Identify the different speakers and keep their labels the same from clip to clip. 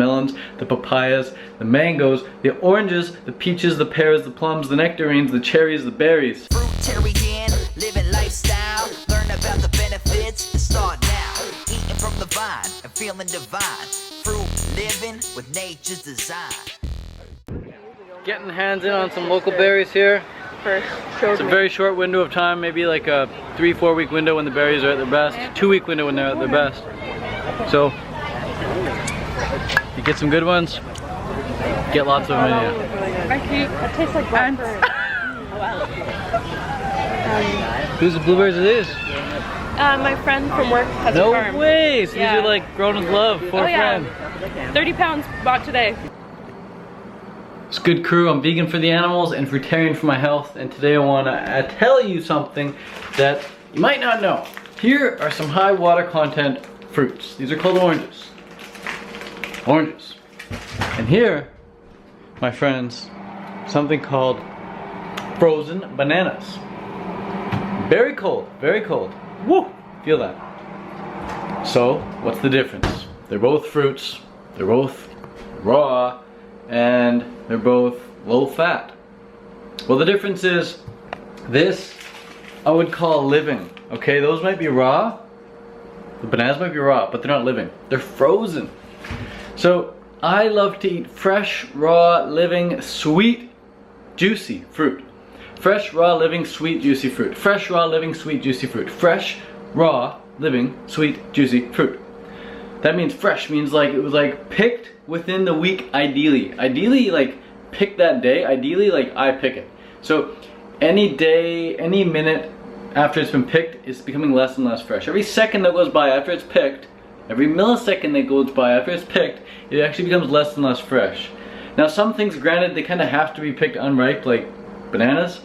Speaker 1: melons, the papayas, the mangoes, the oranges, the peaches, the pears, the plums, the nectarines, the cherries, the berries.
Speaker 2: Fruitarian, living lifestyle. Learn about the benefits and start now. Eating from the vine and feeling divine. Fruit living with nature's design.
Speaker 1: Getting hands in on some local berries here. It's a very short window of time, maybe like a 3-4 week window when the berries are at their best, 2-week window when they're at their best. So you get some good ones, get lots of them in you.
Speaker 3: It tastes like blackberry.
Speaker 1: Whose blueberries are these?
Speaker 3: My friend from work has a farm.
Speaker 1: No way! So these are like grown with love for a friend.
Speaker 3: 30 pounds bought today.
Speaker 1: It's a good crew. I'm vegan for the animals and fruitarian for my health, and today I want to tell you something that you might not know. Here are some high water content fruits. These are called oranges. Oranges. And here, my friends, something called frozen bananas. Very cold, very cold. Woo! Feel that. So, what's the difference? They're both fruits, they're both raw, and they're both low fat. Well, the difference is this I would call living. Okay, those might be raw. The bananas might be raw, but they're not living. They're frozen. So I love to eat fresh, raw, living, sweet, juicy fruit. Fresh, raw, living, sweet, juicy fruit. Fresh, raw, living, sweet, juicy fruit. Fresh, raw, living, sweet, juicy fruit. That means fresh means like it was like picked within the week ideally. Ideally like pick that day. Ideally like I pick it. So any day, any minute after it's been picked, it's becoming less and less fresh. Every second that goes by after it's picked, every millisecond that goes by after it's picked, it actually becomes less and less fresh. Now some things, granted, they kind of have to be picked unripe, like bananas,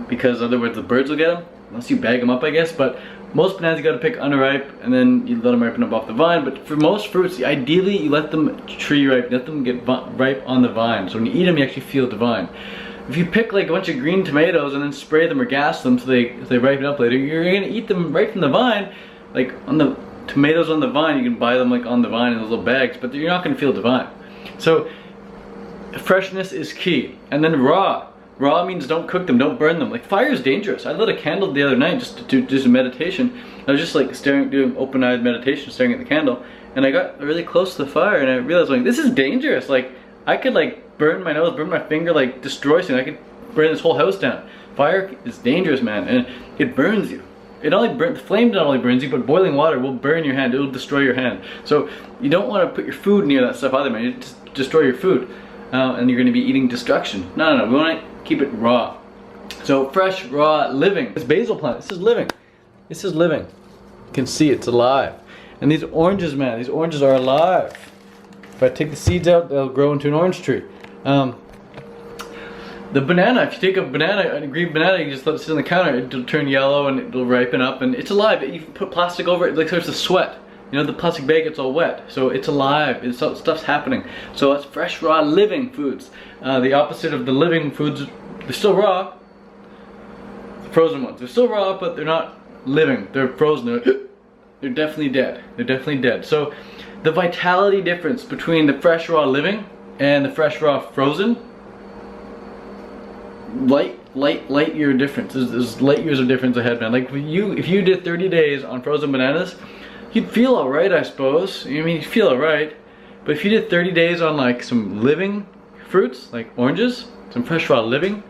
Speaker 1: because otherwise the birds will get them, unless you bag them up, I guess. But most bananas you gotta pick unripe and then you let them ripen up off the vine. But for most fruits, ideally you let them tree ripe, let them get ripe on the vine. So when you eat them, you actually feel the vine. If you pick like a bunch of green tomatoes and then spray them or gas them so they ripen up later, you're gonna eat them right from the vine. Like on the tomatoes on the vine, you can buy them like on the vine in those little bags, but you're not gonna feel the vine. So freshness is key. And then raw. Raw means don't cook them, don't burn them. Like fire is dangerous. I lit a candle the other night just to do some meditation. I was just like doing open-eyed meditation, staring at the candle, and I got really close to the fire and I realized like this is dangerous. Like I could like burn my nose, burn my finger, like destroy something. I could burn this whole house down. Fire is dangerous, man, and it burns you. The flame not only burns you, but boiling water will burn your hand. It will destroy your hand. So you don't want to put your food near that stuff either, man. You just destroy your food, and you're going to be eating destruction. No. We want to keep it raw. So fresh, raw, living. This basil plant, this is living. This is living. You can see it's alive. And these oranges, man, these oranges are alive. If I take the seeds out, they'll grow into an orange tree. The banana, if you take a green banana, you just let it sit on the counter, it'll turn yellow and it'll ripen up and it's alive. You put plastic over it, it like starts to sweat. You know, the plastic bag gets all wet, so it's alive. Stuff's happening. So it's fresh, raw, living foods. The opposite of the living foods, they're still raw. The frozen ones, they're still raw, but they're not living. They're frozen. They're definitely dead. They're definitely dead. So the vitality difference between the fresh, raw, living and the fresh, raw, frozen, light year difference. There's light years of difference ahead, man. Like if you did 30 days on frozen bananas, you'd feel alright, I suppose. I mean, you'd feel alright. But if you did 30 days on like some living fruits, like oranges, some fresh raw living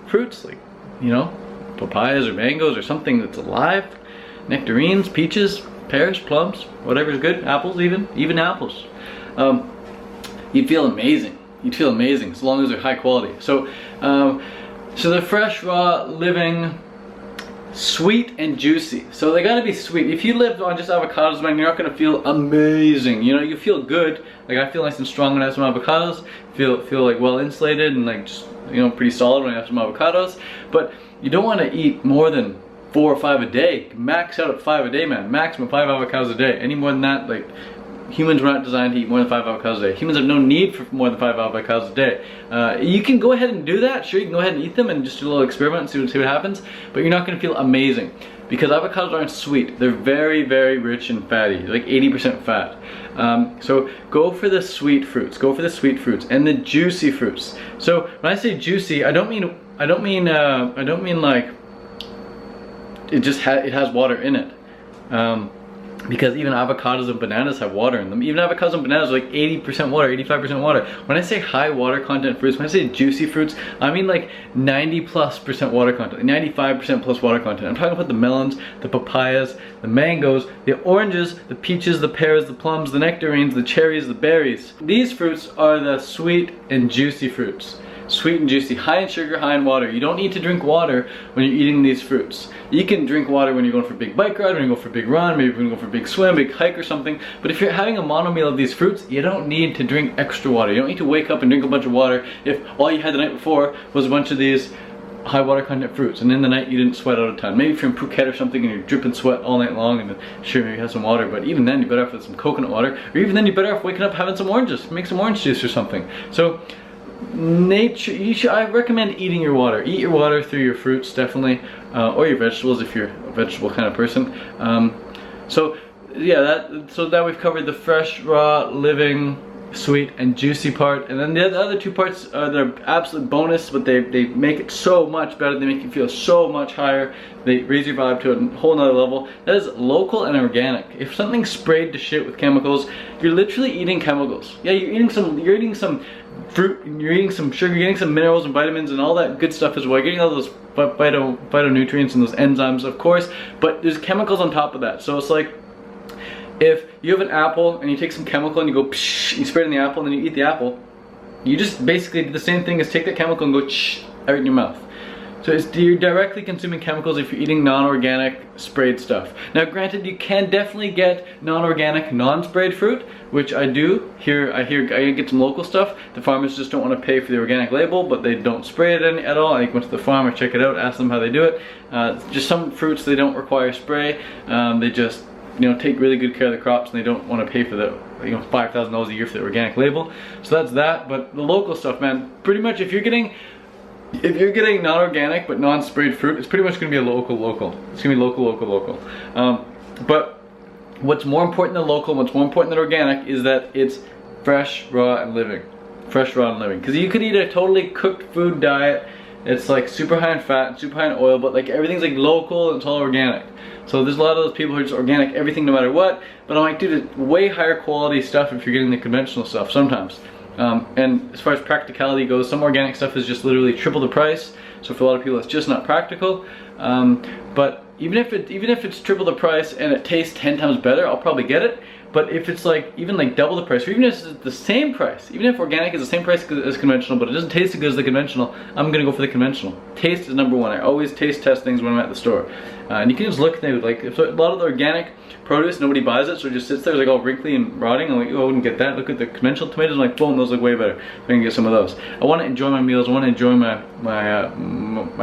Speaker 1: fruits, like, you know, papayas or mangoes or something that's alive, nectarines, peaches, pears, plums, whatever's good, apples even apples. You'd feel amazing. You'd feel amazing as long as they're high quality. So, so they're fresh, raw, living, sweet and juicy. So they gotta be sweet. If you live on just avocados, man, you're not gonna feel amazing. You know, you feel good. Like I feel nice and strong when I have some avocados. Feel like well insulated and like just, you know, pretty solid when I have some avocados. But you don't want to eat more than 4 or 5 a day. Max out at 5 a day, man. Maximum 5 avocados a day. Any more than that, like, humans were not designed to eat more than 5 avocados a day. Humans have no need for more than 5 avocados a day. You can go ahead and do that. Sure, you can go ahead and eat them and just do a little experiment and see what happens. But you're not going to feel amazing because avocados aren't sweet. They're very, very rich and fatty, like 80% fat. So go for the sweet fruits. Go for the sweet fruits and the juicy fruits. So when I say juicy, I don't mean like it has water in it. Because even avocados and bananas have water in them. Even avocados and bananas are like 80% water, 85% water. When I say high water content fruits, when I say juicy fruits, I mean like 90+% water content, 95% plus water content. I'm talking about the melons, the papayas, the mangoes, the oranges, the peaches, the pears, the plums, the nectarines, the cherries, the berries. These fruits are the sweet and juicy fruits. Sweet and juicy, high in sugar, high in water. You don't need to drink water when you're eating these fruits. You can drink water when you're going for a big bike ride, when you go for a big run, maybe when you go for a big swim, big hike or something. But if you're having a mono meal of these fruits, you don't need to drink extra water. You don't need to wake up and drink a bunch of water if all you had the night before was a bunch of these high water content fruits, and in the night you didn't sweat out a ton. Maybe if you're in Phuket or something and you're dripping sweat all night long, and sure, maybe you have some water, but even then you're better off with some coconut water, or even then you're better off waking up having some oranges. Make some orange juice or something. So I recommend eating your water. Eat your water through your fruits, definitely, or your vegetables if you're a vegetable kind of person. So yeah, so now we've covered the fresh, raw, living, sweet, and juicy part, and then the other two parts they're absolute bonus, but they make it so much better. They make you feel so much higher. They raise your vibe to a whole nother level. That is local and organic. If something's sprayed to shit with chemicals, you're literally eating chemicals. Yeah, you're eating some fruit, you're eating some sugar, you're getting some minerals and vitamins and all that good stuff as well. You're getting all those phytonutrients and those enzymes, of course, but there's chemicals on top of that. So it's like, if you have an apple and you take some chemical and you go psh, you spray it in the apple and then you eat the apple, you just basically do the same thing as take that chemical and go shh, out in your mouth. So you're directly consuming chemicals if you're eating non-organic sprayed stuff. Now granted, you can definitely get non-organic, non-sprayed fruit, which I do. I get some local stuff. The farmers just don't want to pay for the organic label, but they don't spray it at all. I went to the farm or check it out, ask them how they do it. Just some fruits, they don't require spray. They just take really good care of the crops, and they don't want to pay for the $5,000 a year for the organic label. So that's that. But the local stuff, man, pretty much if you're getting non-organic but non-sprayed fruit, it's pretty much going to be a local. It's going to be local. But what's more important than local, what's more important than organic, is that it's fresh, raw, and living. Fresh, raw, and living. Because you could eat a totally cooked food diet. It's like super high in fat and super high in oil, but like everything's like local and it's all organic. So there's a lot of those people who are just organic everything no matter what, but I'm like, dude, it's way higher quality stuff if you're getting the conventional stuff sometimes. And as far as practicality goes, some organic stuff is just literally triple the price. So for a lot of people, it's just not practical. But even if it's triple the price and it tastes 10 times better, I'll probably get it. But if it's like even like double the price, or even if it's the same price, even if organic is the same price as conventional, but it doesn't taste as good as the conventional, I'm gonna go for the conventional. Taste is number one. I always taste test things when I'm at the store, and you can just look at things like if a lot of the organic produce, nobody buys it, so it just sits there, it's like all wrinkly and rotting. I'm like, oh, I wouldn't get that. Look at the conventional tomatoes. I'm like, boom, those look way better. I can get some of those. I want to enjoy my meals. I want to enjoy my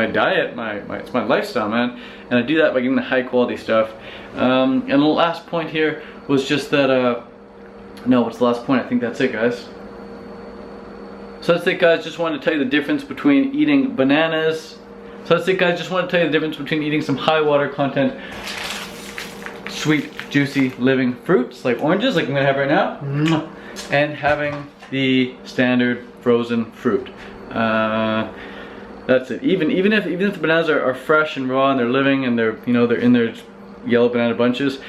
Speaker 1: diet. It's my lifestyle, man. And I do that by getting the high quality stuff. And the last point here was just that. No, what's the last point? I think that's it, guys. So that's it, guys. Just wanted to tell you the difference between eating bananas. So that's it, guys. Just wanted to tell you the difference between eating some high water content, sweet, juicy, living fruits like oranges, like I'm gonna have right now, and having the standard frozen fruit. That's it. Even if the bananas are fresh and raw and they're living and they're they're in their yellow banana bunches,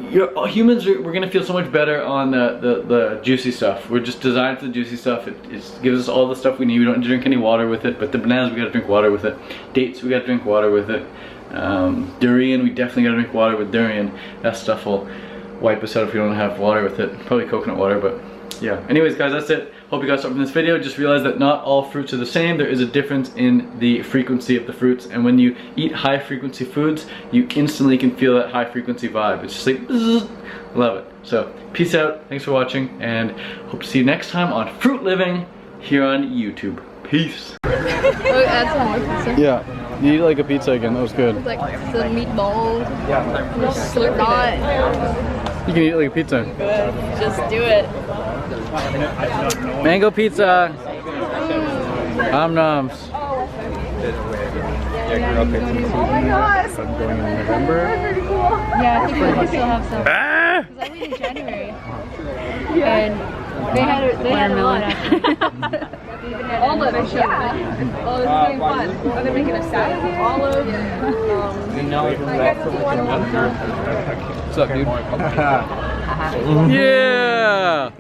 Speaker 1: humans we're gonna feel so much better on the juicy stuff. We're just designed for the juicy stuff. It gives us all the stuff we need. We don't need to drink any water with it, but the bananas we gotta drink water with it. Dates we gotta drink water with it. Durian, we definitely gotta drink water with durian. That stuff will wipe us out if we don't have water with it. Probably coconut water, but yeah. Anyways, guys, that's it. Hope you got something from this video. Just realize that not all fruits are the same. There is a difference in the frequency of the fruits, and when you eat high frequency foods, you instantly can feel that high frequency vibe. It's just like, bzz. Love it. So peace out, thanks for watching, and hope to see you next time on Fruit Living here on YouTube. Peace.
Speaker 4: Add some more pizza.
Speaker 1: Yeah, you eat like a pizza again. That was good.
Speaker 4: Like the meatballs. Yeah. Slurp not.
Speaker 1: You can eat it like a pizza.
Speaker 4: Just do it.
Speaker 1: Mango pizza. Nom noms.
Speaker 5: Yeah, I grew up in season. Oh my gosh! I'm going in November.
Speaker 4: Yeah, I think we still have some.
Speaker 1: Ah!
Speaker 4: Because I went in January. And they had a lot after. Olive, yeah. Oh, it's doing fun. Are they making a salad here? Olive.
Speaker 5: What's up, dude?
Speaker 1: Yeah!